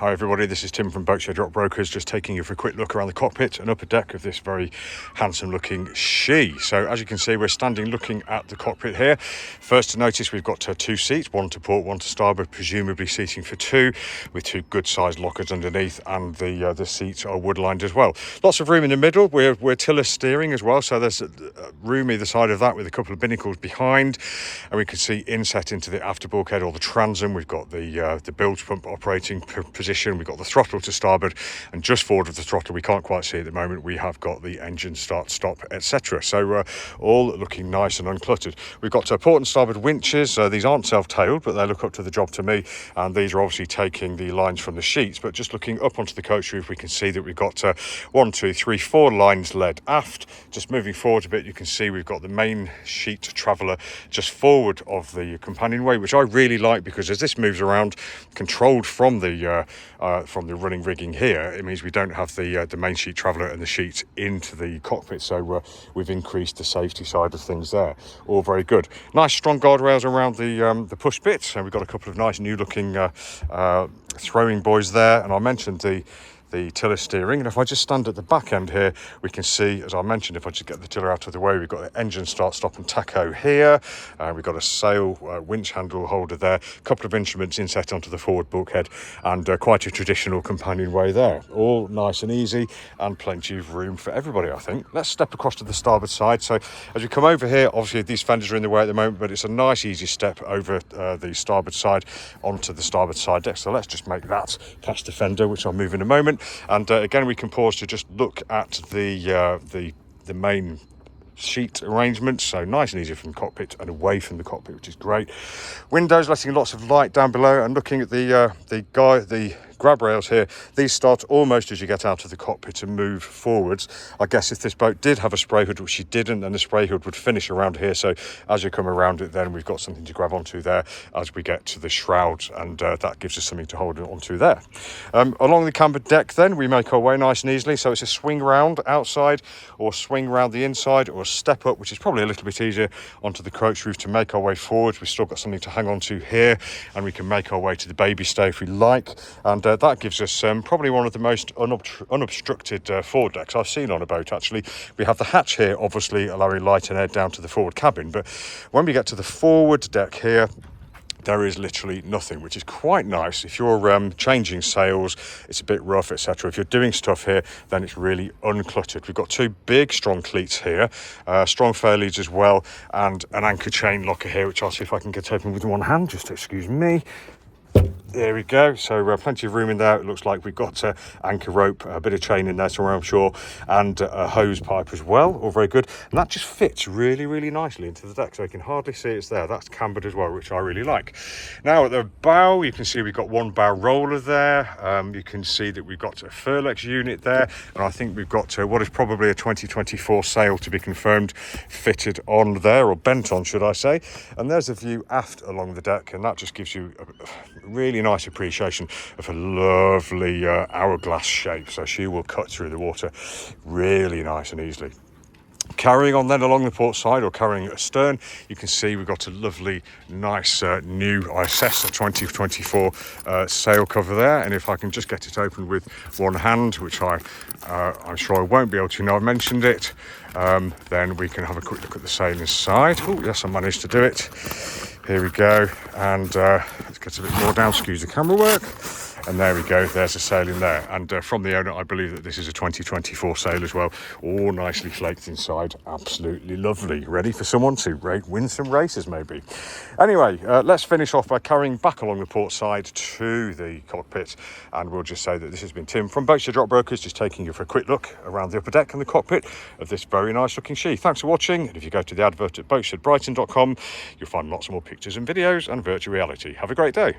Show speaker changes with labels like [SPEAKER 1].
[SPEAKER 1] Hi everybody, this is Tim from Boatshed Yacht Brokers, just taking you for a quick look around the cockpit and upper deck of this very handsome looking She. So as you can see, we're standing looking at the cockpit here. First to notice, we've got two seats, one to port, one to starboard, presumably seating for two, with two good sized lockers underneath, and the seats are wood lined as well. Lots of room in the middle. We're tiller steering as well, so there's room either side of that with a couple of binnacles behind, and we can see inset into the afterbulkhead or the transom. We've got the bilge pump operating position. We've got the throttle to starboard, and just forward of the throttle, we can't quite see at the moment, we have got the engine start, stop, etc. So all looking nice and uncluttered. We've got port and starboard winches. These aren't self-tailed, but they look up to the job to me, and these are obviously taking the lines from the sheets. But just looking up onto the coach roof, we can see that we've got 1, 2, 3, 4 lines led aft. Just moving forward a bit, you can see we've got the main sheet traveller just forward of the companionway, which I really like, because as this moves around, controlled from the running rigging here, it means we don't have the main sheet traveller and the sheets into the cockpit. So we've increased the safety side of things there. All very good. Nice strong guardrails around the push bits, and we've got a couple of nice new looking throwing buoys there. And I mentioned the tiller steering, and if I just stand at the back end here, we can see, as I mentioned, if I just get the tiller out of the way, we've got the engine start, stop and tacho here. We've got a sail winch handle holder there, a couple of instruments inset onto the forward bulkhead, and quite a traditional companionway there. All nice and easy, and plenty of room for everybody, I think. Let's step across to the starboard side. So as we come over here, obviously these fenders are in the way at the moment, but it's a nice easy step over the starboard side onto the starboard side deck. So let's just make that past the fender, which I'll move in a moment. And again, we can pause to just look at the main sheet arrangement. So nice and easy from the cockpit and away from the cockpit, which is great. Windows letting lots of light down below, and looking at the grab rails here, these start almost as you get out of the cockpit and move forwards. I guess if this boat did have a spray hood, which she didn't, then the spray hood would finish around here. So as you come around it, then we've got something to grab onto there as we get to the shrouds, and that gives us something to hold onto there. Along the cambered deck then, we make our way nice and easily. So it's a swing round outside, or swing round the inside, or a step up, which is probably a little bit easier, onto the coach roof to make our way forward. We've still got something to hang on to here, and we can make our way to the baby stay if we like. And that gives us probably one of the most unobstructed forward decks I've seen on a boat, actually. We have the hatch here, obviously allowing light and air down to the forward cabin, but when we get to the forward deck here, there is literally nothing, which is quite nice. If you're changing sails, it's a bit rough, etc. If you're doing stuff here, then it's really uncluttered. We've got two big strong cleats here, strong fairleads as well, and an anchor chain locker here, which I'll see if I can get open with one hand. Just excuse me. There we go. So plenty of room in there. It looks like we've got anchor rope, a bit of chain in there somewhere, I'm sure, and a hose pipe as well. All very good. And that just fits really, really nicely into the deck, so you can hardly see it's there. That's cambered as well, which I really like. Now at the bow, you can see we've got one bow roller there. You can see that we've got a Furlex unit there, and I think we've got what is probably a 2024 sail to be confirmed fitted on there, or bent on, should I say. And there's a view aft along the deck, and that just gives you a really nice appreciation of a lovely hourglass shape. So she will cut through the water really nice and easily. Carrying on then along the port side, or carrying astern, you can see we've got a lovely nice new ISS 2024 sail cover there. And if I can just get it open with one hand, which I'm sure I won't be able to, now I've mentioned it, then we can have a quick look at the sailing side. Oh yes, I managed to do it. Here we go, and let's get a bit more down, excuse the camera work. And there we go, there's a sail in there. And from the owner, I believe that this is a 2024 sail as well. All nicely flaked inside, absolutely lovely. Ready for someone to win some races maybe. Anyway, let's finish off by carrying back along the port side to the cockpit. And we'll just say that this has been Tim from Boatshed Yacht Brokers, just taking you for a quick look around the upper deck and the cockpit of this very nice looking She. Thanks for watching. And if you go to the advert at boatshedbrighton.com, you'll find lots more pictures and videos and virtual reality. Have a great day.